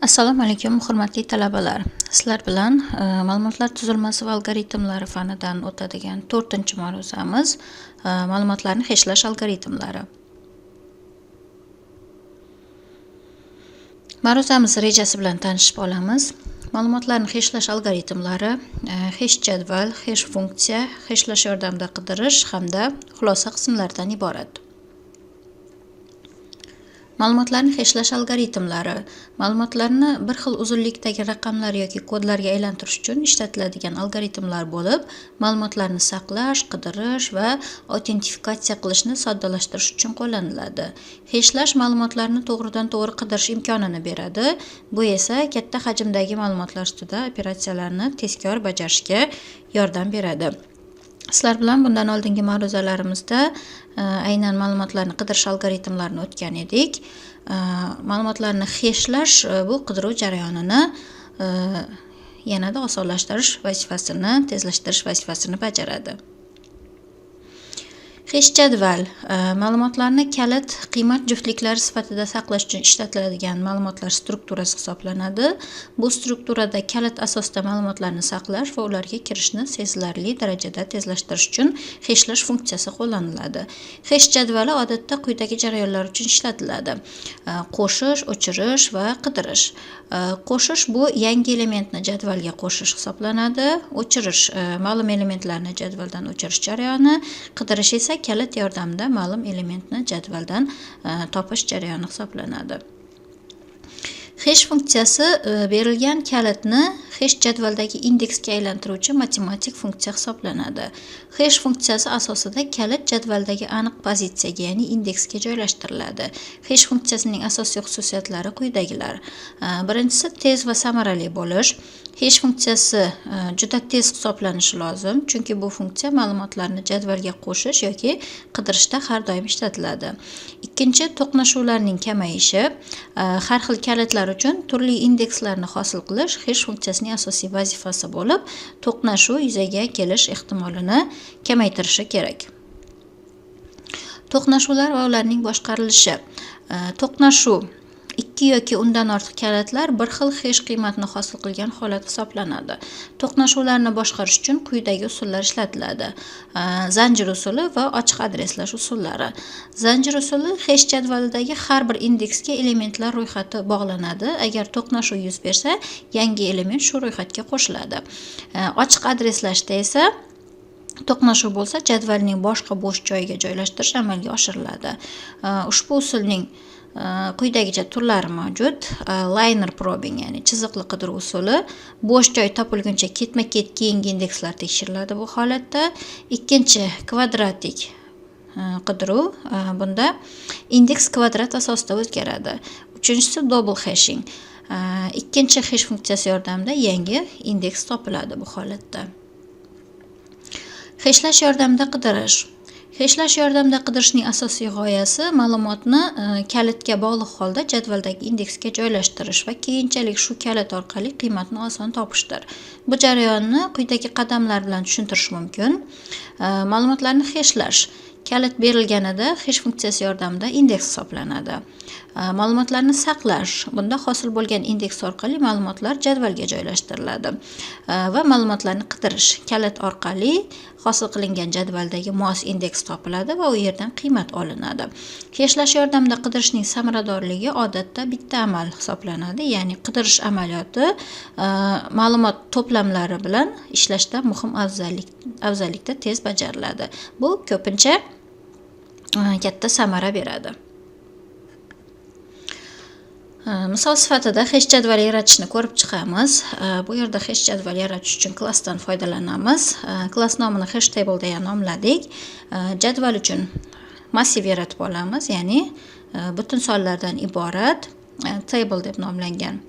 Assalomu alaykum, hurmatli talabalar. Sizlar bilan ma'lumotlar tuzilmasi va algoritmlari fanidan o'tadigan 4-ma'ruzamiz ma'lumotlarni hashlash algoritmlari. Ma'ruzamiz rejasi bilan tanishib olamiz. Ma'lumotlarni hashlash algoritmlari hash jadval, hash funksiya, hashlash yordamida qidirish hamda xulosa qismlaridan iborat. Ma'lumotlarni hashlash algoritmlari ma'lumotlarni bir xil uzunlikdagi raqamlar yoki kodlarga aylantirish uchun ishlatiladigan algoritmlar bo'lib, ma'lumotlarni saqlash, qidirish va autentifikatsiya qilishni soddalashtirish uchun qo'llaniladi. Hashlash ma'lumotlarni to'g'ridan-to'g'ri qidirish imkonini beradi. Bu esa katta hajmdagi ma'lumotlar ustida operatsiyalarni tezkor bajarishga yordam beradi. Sizlar bilan bundan oldingi ma'ruzalarimizda aynan ma'lumotlarni qidirish algoritmlarini o'tgan edik. Ma'lumotlarni hashlash bu qidiruv jarayonini yanada osonlashtirish vazifasini, tezlashtirish vazifasini bajaradi. Hash jadval ma'lumotlarni kalit, qiymat juftliklari sifatida saqlash uchun ishlatiladigan ma'lumotlar strukturasi hisoblanadi. Bu strukturada kalit asosida ma'lumotlarni saqlash va ularga kirishni sezilarli darajada tezlashtirish uchun hashlash funksiyasi qo'llaniladi. Hash jadvali odatda quyidagi jarayonlar uchun ishlatiladi: qo'shish, o'chirish va qidirish. Qo'shish bu yangi elementni jadvalga qo'shish hisoblanadi. O'chirish ma'lum elementlarni jadvaldan o'chirish jarayoni, qidirish esa kalit yordamida ma'lum elementni jadvaldan topish jarayoni hisoblanadi. Hash funksiyasi berilgan kalitni hash jadvaldagi indeksga aylantiruvchi matematik funksiya hisoblanadi. Hash funksiyasi asosida kalit jadvaldagi aniq pozitsiyaga, ya'ni indeksga joylashtiriladi. Hash funksiyasining asosiy xususiyatlari quyidagilar. Birinchisi tez va samarali bo'lish. Hash funksiyasi juda tez hisoblanishi lozim, chunki bu funksiya ma'lumotlarni jadvalga qo'shish yoki qidirishda har doim ishlatiladi. Ikkinchi, to'qnashuvlarning kamayishi. Har xil kalitlar uchun turli indekslarni hosil qilish hash funksiyasining asosiy vazifasi bo'lib, to'qnashuv yuzaga kelish ehtimolini kamaytirishi kerak. To'qnashuvlar va ularning boshqarilishi. To'qnashuv ikki yoki undan ortiq kalitlar bir xil hash qiymatni hosil qilgan holat hisoblanadi. To'qnashuvlarni boshqarish uchun quyidagi usullar ishlatiladi: zanjir usuli va ochiq adreslash usullari. Zanjir usuli hash jadvalidagi har bir indeksga elementlar ro'yxati bog'lanadi. Agar to'qnashuv yuz bersa, yangi element shu ro'yxatga qo'shiladi. Ochiq adreslashda esa to'qnashuv bo'lsa, jadvalning boshqa bo'sh joyiga joylashtirish amalga oshiriladi. Ushbu usulning quyidagicha turlari mavjud. Liner probing, ya'ni chiziqli qidiruv usuli. Bo'sh joy topilguncha ketma-ket keyingi indekslar tekshiriladi bu holatda. Ikkinchi, kvadratik qidiruv. Bunda indeks kvadrat asosida o'zgaradi. Uchinchisi, double hashing. Ikkinchi hash funksiyasi yordamida yangi indeks topiladi bu holatda. Hashlash yordamida qidirish. Hashlash yordamida qidirishning asosiy g'oyasi ma'lumotni kalitga bog'liq holda jadvaldagi indeksga joylashtirish va keyinchalik shu kalit orqali qiymatni oson topishdir. Bu jarayonni quyidagi qadamlar bilan tushuntirish mumkin. Ma'lumotlarni hashlash. Kalit berilganida hash funksiyasi yordamida indeks hisoblanadi. Ma'lumotlarni saqlash. Bunda hosil bo'lgan indeks orqali ma'lumotlar jadvalga joylashtiriladi. Va ma'lumotlarni qidirish. Kalit orqali hosil qilingan jadvaldagi mos indeks topiladi va u yerdan qiymat olinadi. Hashlash yordamida qidirishning samaradorligi odatda bitta amal hisoblanadi, ya'ni qidirish amaliyoti ma'lumot to'plamlari bilan ishlashda muhim afzallikda tez bajariladi. Bu ko'pincha katta samara beradi. Misol sifatida hash jadval yaratishni ko'rib chiqamiz. Bu yerda hash jadval yaratish uchun klassdan foydalanamiz. Klass nomini hash table deya nomladik. Jadval uchun massiv yaratib olamiz, ya'ni butun sonlardan iborat table deb nomlangan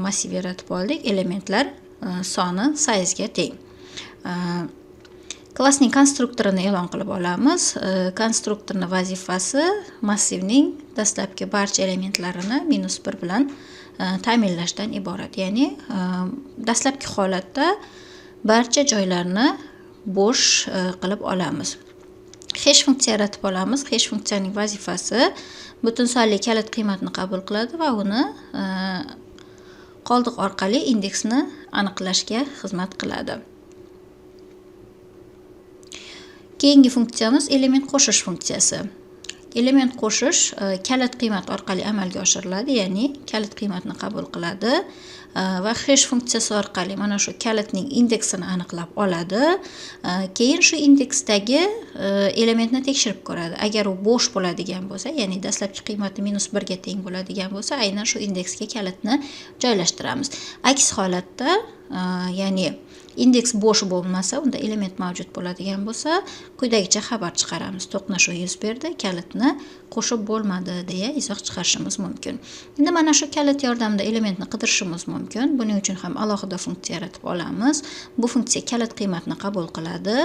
massiv yaratib oldik. Elementlar soni size'ga teng. Klassning konstruktorini e'lon qilib olamiz. Konstruktorning vazifasi massivning dastlabki barcha elementlarini -1 bilan ta'minlashdan iborat. Ya'ni dastlabki holatda barcha joylarni bo'sh qilib olamiz. Hash funksiya yaratib olamiz. Hash funksiyaning vazifasi butun sonli kalit qiymatni qabul qiladi va uni qoldiq orqali indeksni aniqlashga xizmat qiladi. Keyingi funksiyamiz element qo'shish funksiyasi. Element qo'shish kalit qiymat orqali amalga oshiriladi, ya'ni kalit qiymatni qabul qiladi va hash funksiyasi orqali mana shu kalitning indeksini aniqlab oladi. Keyin shu indeksdagi elementni tekshirib ko'radi. Agar u bo'sh bo'ladigan bo'lsa, ya'ni dastlabki qiymati -1 ga teng bo'ladigan bo'lsa, aynan shu indeksga kalitni joylashtiramiz. Aks holatda, ya'ni indeks bo'sh bo'lmasa, unda element mavjud bo'ladigan bo'lsa, quyidagicha xabar chiqaramiz. To'qnashuv yuz berdi, kalitni qo'shib bo'lmadi deya izoh chiqarishimiz mumkin. Endi mana shu kalit yordamida elementni qidirishimiz mumkin. Buning uchun ham alohida funksiya yaratib olamiz. Bu funksiya kalit qiymatni qabul qiladi.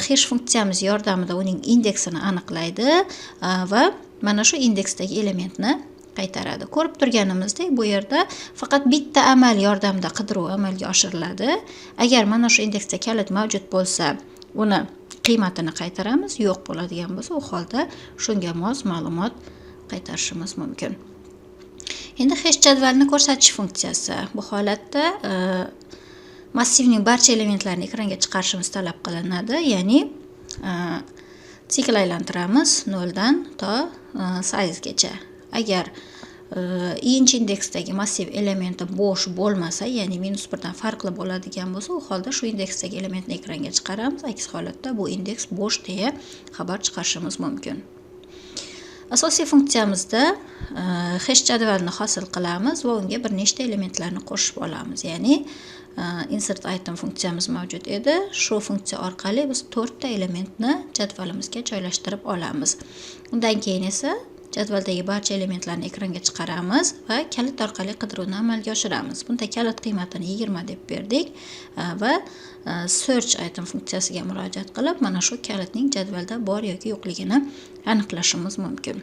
Hash funksiyamiz yordamida uning indeksini aniqlaydi va mana shu indeksdagi elementni qaytaradi. Ko'rib turganimizdek, bu yerda faqat bitta amal yordamida qidiruv amalga oshiriladi. Agar mana shu indeksda kalit mavjud bo'lsa, uni qiymatini qaytaramiz. Yo'q bo'ladigan bo'lsa, u holda shunga mos ma'lumot qaytarishimiz mumkin. Endi hash jadvalni ko'rsatish funksiyasi. Bu holatda massivning barcha elementlarini ekranga chiqarishimiz talab qilinadi, ya'ni sikl aylantiramiz 0 dan to sizegacha. Agar inch indeksdagi massiv elementi bo'sh bo'lmasa, ya'ni -1 dan farqli bo'ladigan bo'lsa, u holda shu indeksdagi elementni ekranga chiqaramiz. Aks holatda bu indeks bo'sh deya xabar chiqarishimiz mumkin. Asosiy funksiyamizda hash jadvalni hosil qilamiz va unga bir nechta elementlarni qo'shib olamiz. Ya'ni insert item funksiyamiz mavjud edi. Shu funksiya orqali biz 4 ta elementni jadvalimizga joylashtirib olamiz. Undan keyin esa jadvaldagi barcha elementlarni ekranga chiqaramiz va kalit orqali qidiruvni amalga oshiramiz. Bunda kalit qiymatini 20 deb berdik va search item funksiyasiga murojaat qilib, mana shu kalitning jadvalda bor yoki yo'qligini aniqlashimiz mumkin.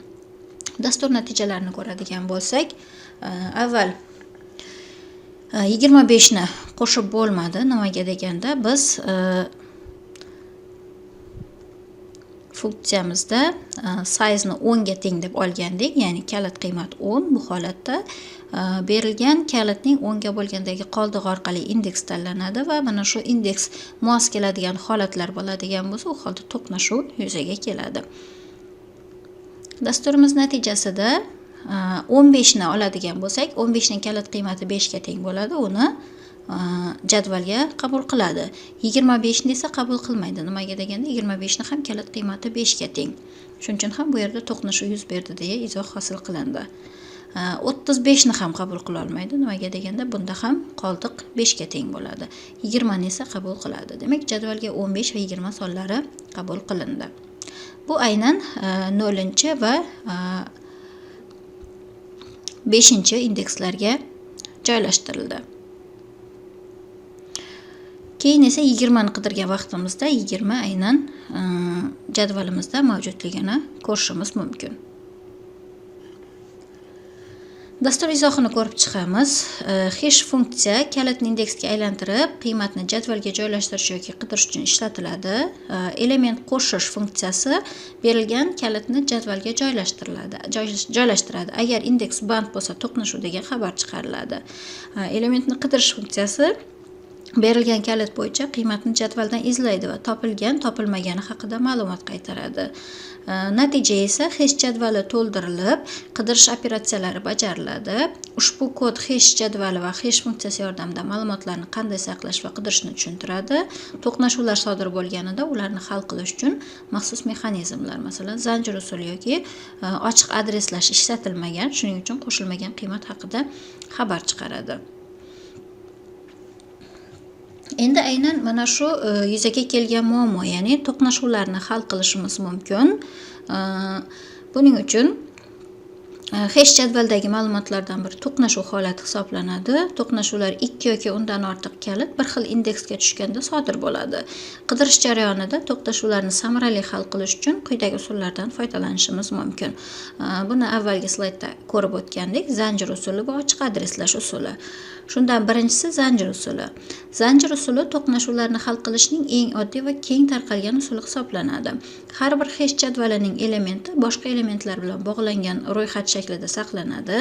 Dastur natijalarini ko'radigan bo'lsak, avval 25 ni qo'shib bo'lmadi. Nimaga deganda biz funksiyamizda size ni 10 ga teng deb olgandik, ya'ni kalit qiymat 10. Bu holatda berilgan kalitning 10 ga bo'lgandagi qoldig'i orqali indeks tanlanadi va mana shu indeks mos keladigan holatlar bo'ladigan bo'lsa, u holda to'qnashuv yuzaga keladi. Dasturimiz natijasida 15 ni oladigan bo'lsak, 15 ning kalit qiymati 5 ga teng bo'ladi. Uni jadvalga qabul qiladi. 25 ni esa qabul qilmaydi. Nimaga deganda 25 ni ham kalit qiymati 5 ga teng. Shuning uchun ham bu yerda to'qnashuv yuz berdi deya izoh hosil qilindi. 35 ni ham qabul qila olmaydi. Nimaga deganda bunda ham qoldiq 5 ga teng bo'ladi. 20 ni esa qabul qiladi. Demak, jadvalga 15 va 20 sonlari qabul qilindi. Bu aynan 0 va 5 indekslarga joylashtirildi. Keyin esa 20 ni qidirgan vaqtimizda 20 aynan jadvalimizda mavjudligini ko'rishimiz mumkin. Dastur izohini ko'rib chiqamiz. Hash funksiya kalitni indeksga aylantirib, qiymatni jadvalga joylashtirish yoki qidirish uchun ishlatiladi. Element qo'shish funksiyasi berilgan kalitni jadvalga joylashtiradi. Agar indeks band bo'lsa, to'qnashuv degan xabar chiqariladi. Elementni qidirish funksiyasi berilgan kalit bo'yicha qiymatni jadvaldan izlaydi va topilgan, topilmagani haqida ma'lumot qaytaradi. Natija esa hash jadvali to'ldirilib, qidirish operatsiyalari bajariladi. Ushbu kod hash jadvali va hash funksiyasi yordamida ma'lumotlarni qanday saqlash va qidirishni tushuntiradi. To'qnashuvlar sodir bo'lganida ularni hal qilish uchun maxsus mexanizmlar, masalan, zanjir usuli yoki ochiq adreslash ishlatilmagan, shuning uchun qo'shilmagan qiymat haqida xabar chiqaradi. Endi aynan mana shu yuzaga kelgan muammo, ya'ni to'qnashuvlarni hal qilishimiz mumkin. Buning uchun hash jadvaldagi ma'lumotlardan biri to'qnashuv holati hisoblanadi. To'qnashuvlar 2 yoki undan ortiq kalit bir xil indeksga tushganda sodir bo'ladi. Qidirish jarayonida to'qnashuvlarni samarali hal qilish uchun quyidagi usullardan foydalanishimiz mumkin. Buni avvalgi slaydda ko'rib o'tgandik. Zanjir usuli va ochiq adreslash usuli. Shundan birinchisi zanjir usuli. Zanjir usuli to'qnashuvlarni hal qilishning eng oddiy va keng tarqalgan usuli hisoblanadi. Har bir hash jadvalining elementi boshqa elementlar bilan bog'langan ro'yxat shaklida saqlanadi.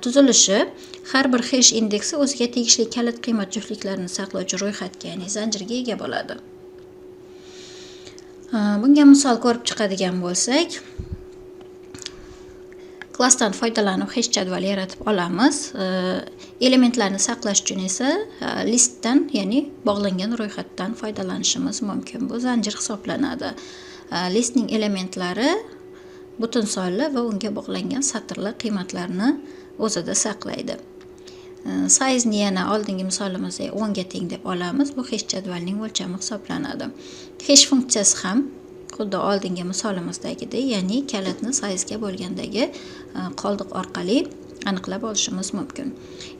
Tuzilishi har bir hash indeksi o'ziga tegishli kalit qiymat juftliklarini saqlovchi ro'yxatga, ya'ni zanjirga ega bo'ladi. Bunga misol ko'rib chiqadigan bo'lsak, klassdan foydalanib hash jadval yaratib olamiz. Elementlarni saqlash uchun esa listdan, ya'ni bog'langan ro'yxatdan foydalanishimiz mumkin. Bu zanjir hisoblanadi. Listning elementlari butun sonli va unga bog'langan satrli qiymatlarni o'zida saqlaydi. Size'ni yana oldingi misolimizda 10 ga teng deb olamiz. Bu hash jadvalning o'lchami hisoblanadi. Hash funksiyasi ham xuddi oldingi misolimizdagidek, ya'ni kalitni size'ga bo'lgandagi qoldiq orqali aniqlab olishimiz mumkin.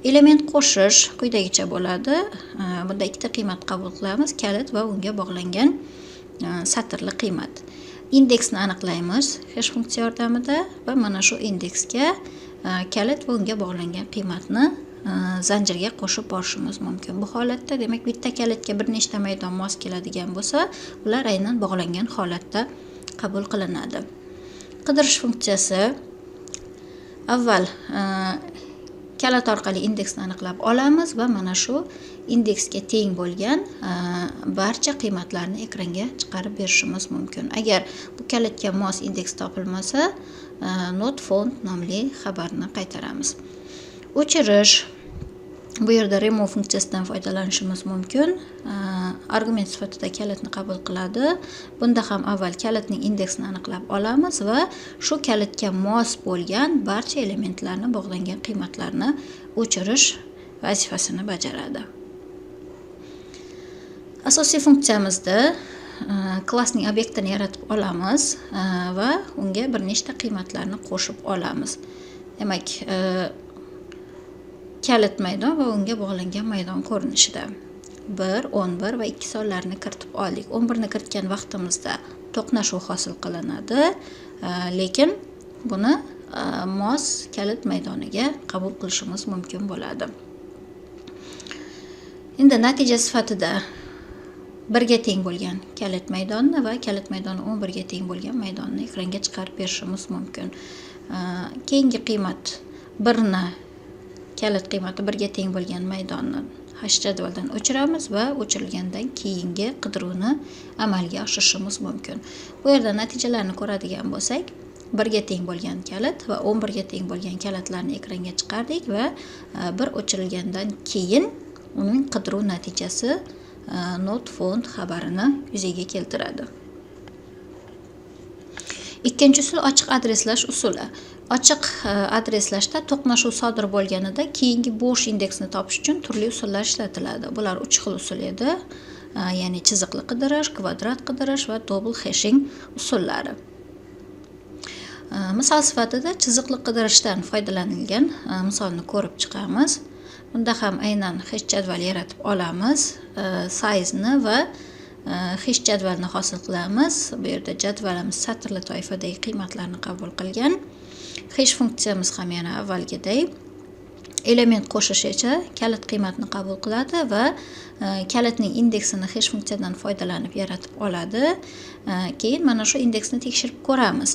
Element qo'shish quyidagicha bo'ladi. Bunda ikkita qiymat qabul qilamiz: kalit va unga bog'langan satrli qiymat. Indeksni aniqlaymiz hash funksiya yordamida va mana shu indeksga kalit va unga bog'langan qiymatni zanjirga qo'shib borishimiz mumkin. Bu holatda, demak, bitta kalitga bir nechta maydon mos keladigan bo'lsa, ular aynan bog'langan holatda qabul qilinadi. Qidirish funksiyasi avval kalit orqali indeksni aniqlab olamiz va mana shu indeksga teng bo'lgan barcha qiymatlarni ekranga chiqarib berishimiz mumkin. Agar bu kalitga mos indeks topilmasa, not found nomli xabarni qaytaramiz. O'chirish. Bu yerda remove funksiyasidan foydalanishimiz mumkin. Argument sifatida kalitni qabul qiladi. Bunda ham avval kalitning indeksini aniqlab olamiz va shu kalitga mos bo'lgan barcha elementlarni bog'langan qiymatlarni o'chirish vazifasini bajaradi. Asosiy funksiyamizda klassning obyektini yaratib olamiz va unga bir nechta qiymatlarni qo'shib olamiz. Demak, kalit maydon va unga bog'langan maydon ko'rinishida 1, 11 va 2 sonlarni kiritib oldik. 11 ni kiritgan vaqtimizda to'qnashuv hosil qilinadi, lekin buni mos kalit maydoniga qabul qilishimiz mumkin bo'ladi. Endi natija sifatida 1 ga teng bo'lgan kalit maydonni va kalit maydoni 11 ga teng bo'lgan maydonni ekranga chiqarib berishimiz mumkin. Keyingi qiymat 1 ni kalit qiymati 1 ga teng bo'lgan maydonni hash jadvaldan o'chiramiz va o'chirilgandan keyingi qidiruvni amalga oshirishimiz mumkin. Bu yerda natijalarni ko'radigan bo'lsak, 1 ga teng bo'lgan kalit va 11 ga teng bo'lgan kalitlarni ekranga chiqardik va bir o'chirilgandan keyin uning qidiruv natijasi not found xabarini yuzaga keltiradi. Ikkinchi usul ochiq adreslash usuli. Ochiq adreslashda to'qnashuv sodir bo'lganida keyingi bo'sh indeksni topish uchun turli usullar ishlatiladi. Bular 3 xil usul edi, ya'ni chiziqli qidirish, kvadrat qidirish va double hashing usullari. Misol sifatida chiziqli qidirishdan foydalanilgan misolni ko'rib chiqamiz. Bunda ham aynan hash jadval yaratib olamiz, size'ni va hash jadvalni hosil qilamiz. Bu yerda jadvalimiz satrli toifadagi qiymatlarni qabul qilgan. Hash funksiyamiz ham yana avvalgiday element qo'shishicha kalit qiymatni qabul qiladi va kalitning indeksini hash funksiyadan foydalanib yaratib oladi. Keyin mana shu indeksni tekshirib ko'ramiz.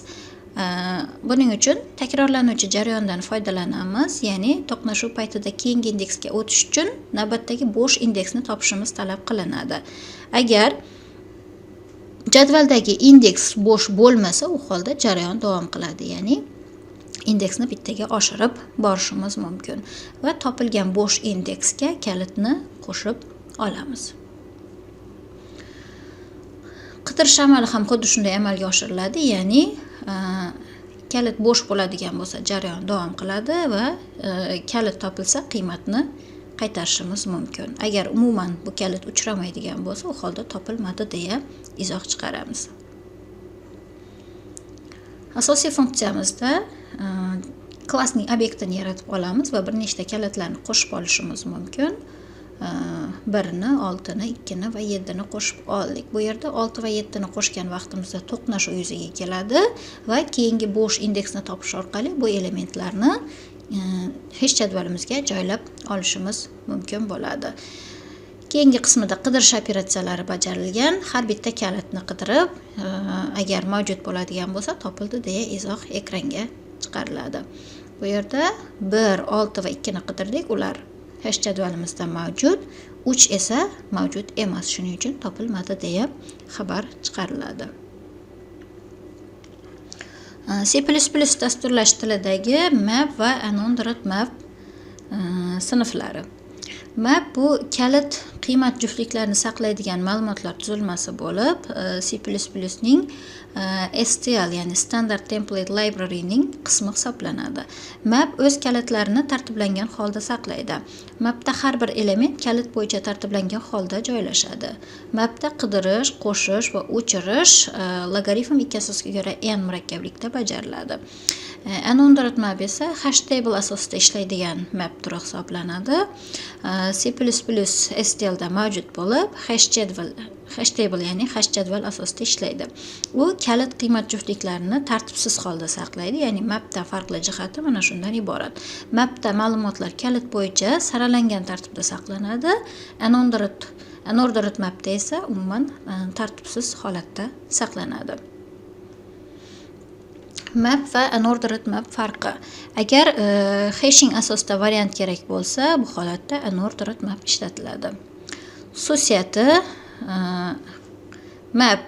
Buning uchun takrorlanuvchi jarayondan foydalanamiz, ya'ni to'qnashuv paytida keyingi indeksga o'tish uchun navbatdagi bo'sh indeksni topishimiz talab qilinadi. Agar jadvaldagi indeks bo'sh bo'lmasa, u holda jarayon davom qiladi, ya'ni indeksni bittaga oshirib borishimiz mumkin va topilgan bo'sh indeksga kalitni qo'shib olamiz. Qidirish amali ham xuddi shunday amalga oshiriladi, ya'ni kalit bo'sh bo'ladigan bo'lsa jarayon davom qiladi va kalit topilsa qiymatni qaytarishimiz mumkin. Agar umuman bu kalit uchramaydigan bo'lsa, u holda topilmadi deya izoh chiqaramiz. Asosiy funksiyamizda klassning obyektini yaratib olamiz va bir nechta kalitlarni qo'shib olishimiz mumkin. 1ni, 6ni, 2ni va 7ni qo'shib oldik. Bu yerda 6 va 7ni qo'shgan vaqtimizda to'qnashuv yuzaga keladi va keyingi bo'sh indeksni topish orqali bu elementlarni hash jadvalimizga joylab olishimiz mumkin bo'ladi. Keyingi qismida qidirish operatsiyalari bajarilgan. Har bitta kalitni qidirib, agar mavjud bo'ladigan bo'lsa, topildi deya izoh ekranga chiqariladi. Bu yerda 1, 6 va 2 ni qidirdik. Ular hash jadvalimizda mavjud, 3 esa mavjud emas. Shuning uchun topilmadi deya xabar chiqariladi. C++ dasturlash tilidagi map va unordered map sinflari. Map bu kalit qiymat juftliklarini saqlaydigan ma'lumotlar tuzilmasi bo'lib, C++ ning STL ya'ni Standard Template Library ning qismi hisoblanadi. Map o'z kalitlarini tartiblangan holda saqlaydi. Mapda har bir element kalit bo'yicha tartiblangan holda joylashadi. Mapda qidirish, qo'shish va o'chirish logaritm ikkasiga ko'ra n murakkablikda bajariladi. Unordered map esa hash table asosida ishlaydigan map turi hisoblanadi. C++ STL da mavjud bo'lib, hash table ya'ni hash jadval asosida ishlaydi. U kalit qiymat juftliklarini tartibsiz holda saqlaydi, ya'ni mapda farqli jihati mana shundan iborat. Mapda ma'lumotlar kalit bo'yicha saralangan tartibda saqlanadi. Unordered mapda esa umuman tartibsiz holatda saqlanadi. Map va unordered map farqi. Agar hashing asosida variant kerak bo'lsa, bu holatda unordered map ishlatiladi. Xususiyati map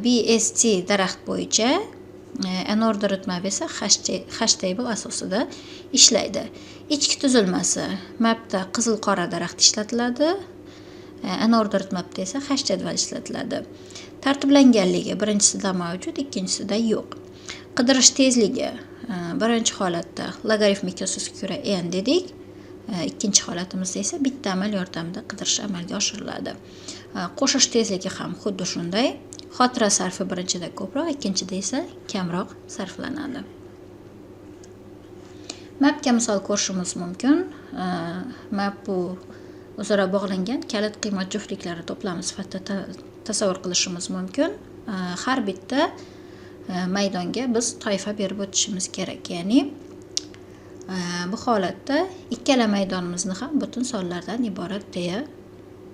BST daraxt bo'yicha, unordered map esa hash table asosida ishlaydi. Ichki tuzilmasi mapda qizil-qora daraxt ishlatiladi. Unordered mapda esa hash jadval ishlatiladi. Tartiblanganligi birinchisida mavjud, ikkinchisida yo'q. Qidirish tezligi birinchi holatda logaritmik asosga ko'ra n dedik. Ikkinchi holatimizda esa bitta amal yordamida qidirish amalga oshiriladi. Qo'shish tezligi ham xuddi shunday. Xotira sarfi birinchida ko'proq, ikkinchida esa kamroq sarflanadi. Mapga misol ko'rishimiz mumkin. Map bu o'zaro bog'langan kalit qiymat juftliklari to'plami sifatida tasavvur qilishimiz mumkin. Har bitta maydonga biz toifa berib o'tishimiz kerak. Ya'ni bu holatda ikkala maydonimizni ham butun sonlardan iborat deya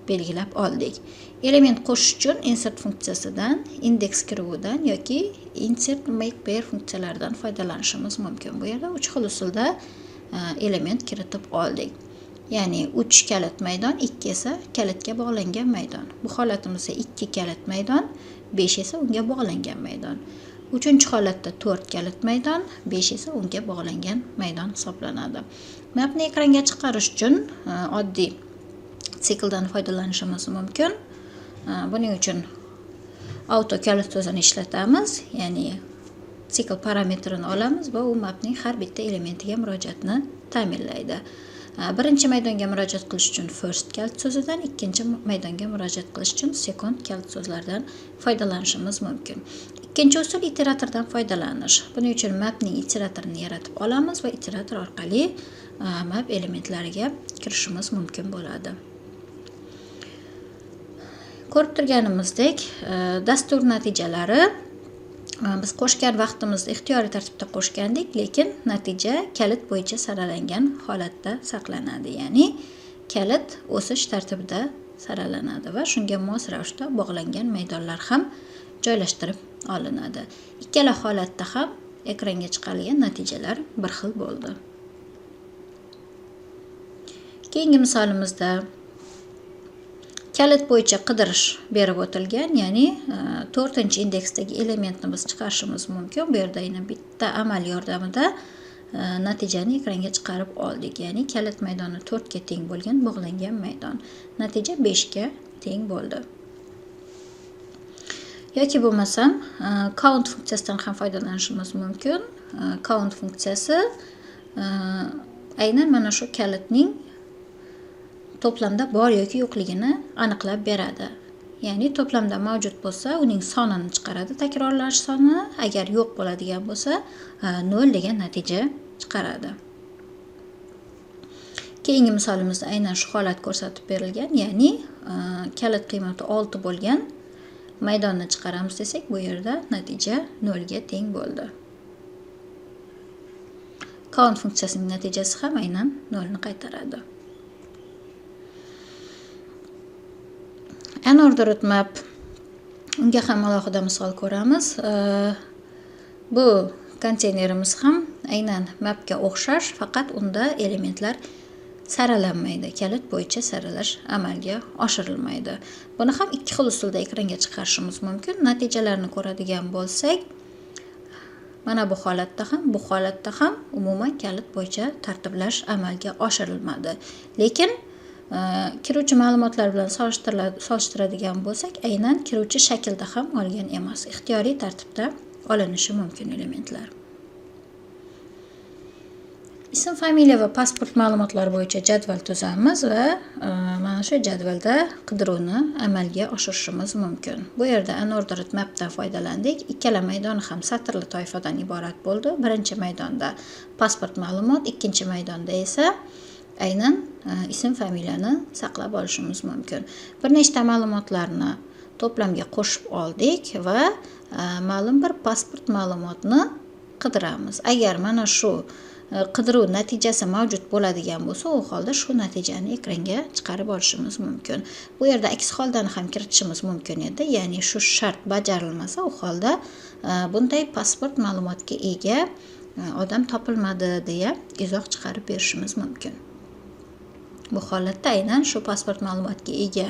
belgilab oldik. Element qo'shish uchun insert funksiyasidan, index kiruvidan yoki insert make pair funksiyalaridan foydalanishimiz mumkin. Bu yerda 3 xil usulda element kiritib oldik. Ya'ni 3 kalit maydon, 2 esa kalitga bog'langan maydon. Bu holatimizda 2 kalit maydon, 5 esa unga bog'langan maydon. Uchinchi holatda 4 kalit maydon, 5 esa unga bog'langan maydon hisoblanadi. Mapni ekranga chiqarish uchun oddiy sikldan foydalanishimiz mumkin. Buning uchun auto kalit so'zini ishlatamiz, ya'ni sikl parametrini olamiz va u mapning har bitta elementiga murojaatni ta'minlaydi. Birinchi maydonga murojaat qilish uchun first kalit so'zidan, ikkinchi maydonga murojaat qilish uchun second kalit so'zlardan foydalanishimiz mumkin. Ikkinchi usul iteratordan foydalanish. Buning uchun mapning iteratorini yaratib olamiz va iterator orqali map elementlariga kirishimiz mumkin bo'ladi. Ko'rib turganimizdek, dastur natijalari biz qo'shgan vaqtimizda ixtiyoriy tartibda qo'shgandik, lekin natija kalit bo'yicha saralangan holatda saqlanadi. Ya'ni kalit o'sish tartibida saralanadi va shunga mos ravishda bog'langan maydonlar ham joylashtirib olinadi. Ikkala holatda ham ekranga chiqarilgan natijalar bir xil bo'ldi. Keyingi misolimizda kalit bo'yicha qidirish berib o'tilgan, ya'ni 4-indeksdagi elementni biz chiqarishimiz mumkin. Bu yerda yana bitta amal yordamida natijani ekranga chiqarib oldik. Ya'ni kalit maydoni 4 ga teng bo'lgan bog'langan maydon. Natija 5 ga teng bo'ldi. Yoki bo'lmasam count funksiyasidan ham foydalanishimiz mumkin. Count funksiyasi aynan mana shu kalitning to'plamda bor yoki yo'qligini aniqlab beradi. Ya'ni to'plamda mavjud bo'lsa, uning sonini chiqaradi, takrorlash sonini. Agar yo'q bo'ladigan bo'lsa, 0 degan natija chiqaradi. Keyingi misolimizda aynan shu holat ko'rsatib berilgan, ya'ni kalit qiymati 6 bo'lgan maydonni chiqaramiz desak, bu yerda natija 0 ga teng bo'ldi. Count funksiyasining natijasi ham aynan 0 ni qaytaradi. Unordered map, unga ham alohida misol ko'ramiz. Bu konteynerimiz ham aynan mapga o'xshash, faqat unda elementlar saralanmaydi. Kalit bo'yicha saralash amalga oshirilmaydi. Buni ham ikki xil usulda ekranga chiqarishimiz mumkin. Natijalarni ko'radigan bo'lsak, mana bu holatda ham umuman kalit bo'yicha tartiblash amalga oshirilmadi. Lekin kiruvchi ma'lumotlar bilan solishtiradigan bo'lsak, aynan kiruvchi shaklda ham olgan emas. Ixtiyoriy tartibda olinishi mumkin elementlar. Ism, familiya va pasport ma'lumotlari bo'yicha jadval tuzamiz va mana shu jadvalda qidiruvni amalga oshirishimiz mumkin. Bu yerda unordered mapdan foydalandik. Ikkala maydon ham satrli toifadan iborat bo'ldi. Birinchi maydonda pasport ma'lumot, ikkinchi maydonda esa aynan ism, familiyani saqlab olishimiz mumkin. Bir nechta ma'lumotlarni to'plamga qo'shib oldik va ma'lum bir pasport ma'lumotni qidiramiz. Agar mana shu qidiruv natijasi mavjud bo'ladigan bo'lsa, u holda shu natijani ekranga chiqarib olishimiz mumkin. Bu yerda aks holdani ham kiritishimiz mumkin edi. Ya'ni shu shart bajarilmasa, u holda bunday pasport ma'lumotga ega odam topilmadi deya izoh chiqarib berishimiz mumkin. Bu holatda aynan shu pasport ma'lumotga ega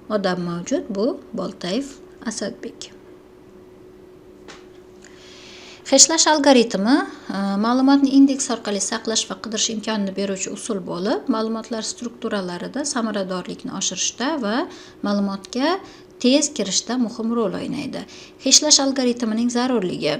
odam mavjud, bu Boltayev Asadbek. Hashlash algoritmi ma'lumotni indeks orqali saqlash va qidirish imkonini beruvchi usul bo'lib, ma'lumotlar strukturalarida samaradorlikni oshirishda va ma'lumotga tez kirishda muhim rol o'ynaydi. Hashlash algoritmining zarurligi: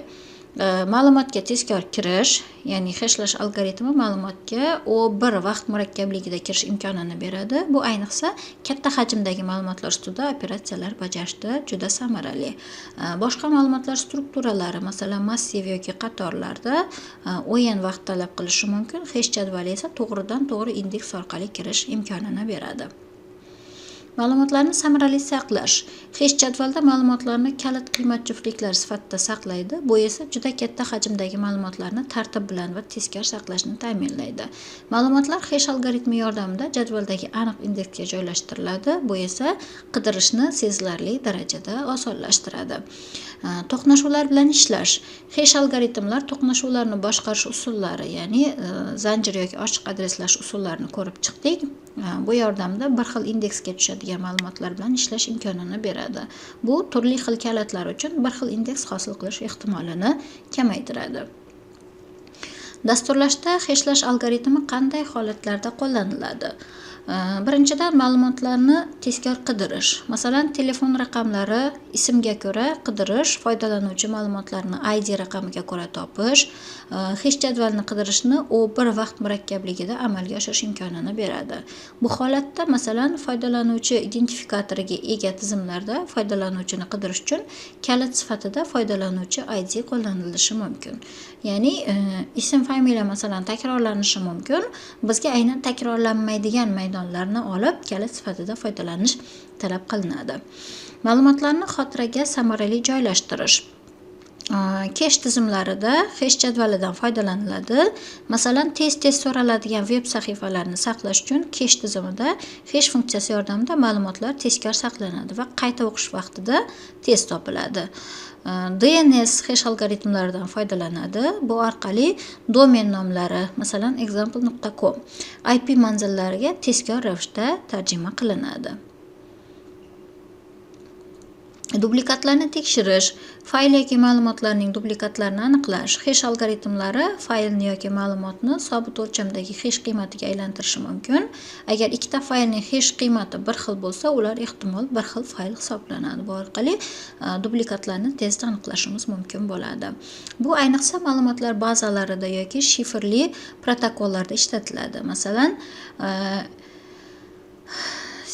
ma'lumotga tezkor kirish, ya'ni hashlash algoritmi ma'lumotga O1 vaqt murakkabligida kirish imkonini beradi. Bu ayniqsa katta hajmdagi ma'lumotlar ustida operatsiyalar bajarishda juda samarali. Boshqa ma'lumotlar strukturalari, masalan massiv yoki qatorlarda o'yin vaqt talab qilishi mumkin. Hash jadvali esa to'g'ridan-to'g'ri indeks orqali kirish imkonini beradi. Ma'lumotlarni samarali saqlash. Hash jadvalda ma'lumotlarni kalit qiymat juftliklari sifatida saqlaydi. Bu esa juda katta hajmdagi ma'lumotlarni tartib bilan va tezkor saqlashni ta'minlaydi. Ma'lumotlar hash algoritmi yordamida jadvaldagi aniq indeksga joylashtiriladi. Bu esa qidirishni sezilarli darajada osonlashtiradi. To'qnashuvlar bilan ishlash. Hash algoritmlar to'qnashuvlarni boshqarish usullari, ya'ni zanjir yoki ochiq adreslash usullarini ko'rib chiqdik. Bu yordamda bir xil indeksga tushadigan ma'lumotlar bilan ishlash imkonini beradi. Bu turli xil kalitlar uchun bir xil indeks hosil qilish ehtimolini kamaytiradi. Dasturlashda hashlash algoritmi qanday holatlarda qo'llaniladi? Birinchidan, ma'lumotlarni tezkor qidirish. Masalan, telefon raqamlari ismga ko'ra qidirish, foydalanuvchi ma'lumotlarni ID raqamiga ko'ra topish, hash jadvalni qidirishni O1 vaqt murakkabligida amalga oshirish imkonini beradi. Bu holatda, masalan, foydalanuvchi identifikatoriga ega tizimlarda foydalanuvchini qidirish uchun kalit sifatida foydalanuvchi ID qo'llanilishi mumkin. Ya'ni ism, familiya masalan takrorlanishi mumkin. Bizga aynan takrorlanmaydigan maydonlarni olib kalit sifatida foydalanish talab qilinadi. Ma'lumotlarni xotiraga samarali joylashtirish. Cache tizimlarida hash jadvalidan foydalaniladi. Masalan, tez-tez so'raladigan web sahifalarni saqlash uchun cache tizimida hash funksiyasi yordamida ma'lumotlar tezkor saqlanadi va qayta o'qish vaqtida tez topiladi. DNS hash algoritmlaridan foydalanadi. Bu orqali domen nomlari, masalan example.com IP manzillariga tezkor ravishda tarjima qilinadi. Duplikatlarni tekshirish, fayl yoki ma'lumotlarning duplikatlarini aniqlash. Hash algoritmlari faylni yoki ma'lumotni sobit o'lchamdagi hash qiymatiga aylantirishi mumkin. Agar ikkita faylning hash qiymati bir xil bo'lsa, ular ehtimol bir xil fayl hisoblanadi. Bu orqali duplikatlarni tezda aniqlashimiz mumkin bo'ladi. Bu ayniqsa ma'lumotlar bazalarida yoki shifrli protokollarda ishlatiladi. Masalan,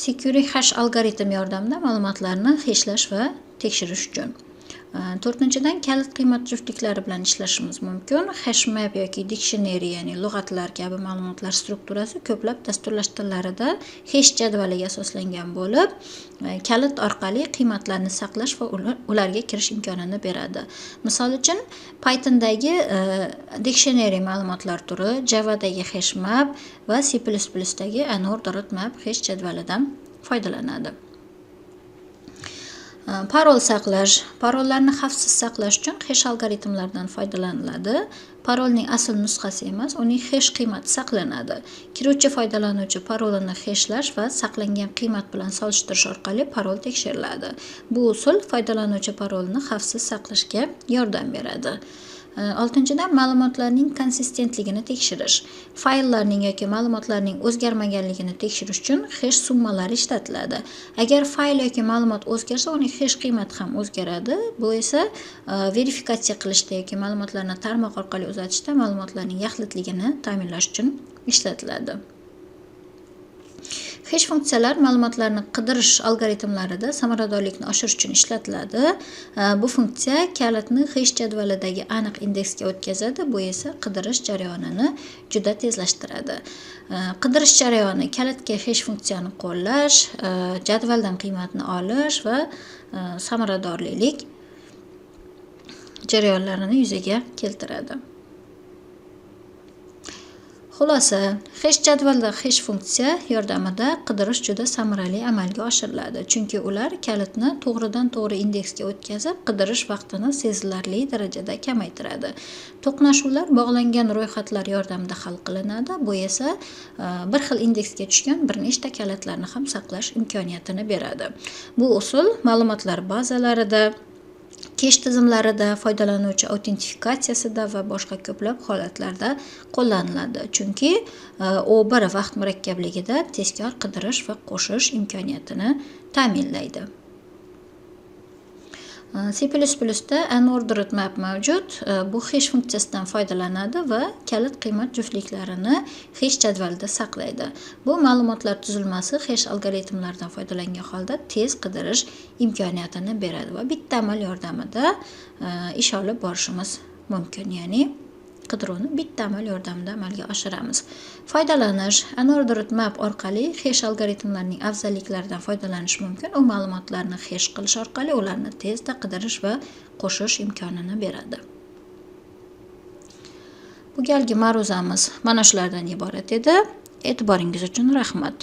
Secure hash algoritm yordamida ma'lumotlarni hashlash va tekshirish uchun. To'rtinchidan kalit qiymat juftliklari bilan ishlashimiz mumkin. Hashmap yoki dictionary, ya'ni lug'atlar kabi ma'lumotlar strukturasi ko'plab dasturlash tillarida hash jadvaliga asoslangan bo'lib, kalit orqali qiymatlarni saqlash va ularga kirish imkonini beradi. Misol uchun, Pythondagi dictionary ma'lumotlar turi, Javadagi hashmap va C++dagi unordered map hash jadvalidan foydalanadi. Parol saqlash. Parollarni xavfsiz saqlash uchun hash algoritmlaridan foydalaniladi. Parolning asl nusxasi emas, uning hash qiymati saqlanadi. Kiruvchi foydalanuvchi parolini hashlash va saqlangan qiymat bilan solishtirish orqali parol tekshiriladi. Bu usul foydalanuvchi parolini xavfsiz saqlashga yordam beradi. Oltinchidan, ma'lumotlarning konsistentligini tekshirish. Fayllarning yoki ma'lumotlarning o'zgarmaganligini tekshirish uchun hash summalari ishlatiladi. Agar fayl yoki ma'lumot o'zgarsa, uning hash qiymati ham o'zgaradi. Bu esa verifikatsiya qilishda yoki ma'lumotlarni tarmoq orqali uzatishda ma'lumotlarning yaxlitligini ta'minlash uchun ishlatiladi. Hash funksiyalar ma'lumotlarni qidirish algoritmlarida samaradorlikni oshirish uchun ishlatiladi. Bu funksiya kalitni hash jadvalidagi aniq indeksga o'tkazadi. Bu esa qidirish jarayonini juda tezlashtiradi. Qidirish jarayoni kalitga hash funksiyani qo'llash, jadvaldan qiymatni olish va samaradorlik jarayonlarini yuzaga keltiradi. Xulosa, hash jadvalda hash funksiya yordamida qidirish juda samarali amalga oshiriladi, chunki ular kalitni to'g'ridan-to'g'ri indeksga o'tkazib, qidirish vaqtini sezilarli darajada kamaytiradi. To'qnashuvlar bog'langan ro'yxatlar yordamida hal qilinadi. Bu esa bir xil indeksga tushgan bir nechta kalitlarni ham saqlash imkoniyatini beradi. Bu usul ma'lumotlar bazalarida, kesh tizimlarida, foydalanuvchi autentifikatsiyasida va boshqa ko'plab holatlarda qo'llaniladi. Chunki O1 vaqt murakkabligida tezkor qidirish va qo'shish imkoniyatini ta'minlaydi. C++da unordered map mavjud. Bu hash funksiyasidan foydalanadi va kalit qiymat juftliklarini hash jadvalida saqlaydi. Bu ma'lumotlar tuzilmasi hash algoritmlaridan foydalangan holda tez qidirish imkoniyatini beradi va bitta amal yordamida ish olib borishimiz mumkin. Ya'ni qidiruvni bitta amal yordamida amalga oshiramiz. Foydalanish. Unordered map orqali hash algoritmlarining afzalliklaridan foydalanish mumkin. U ma'lumotlarni hash qilish orqali ularni tezda qidirish va qo'shish imkonini beradi. Bu galgi ma'ruzamiz mana shulardan iborat edi. E'tiboringiz uchun rahmat.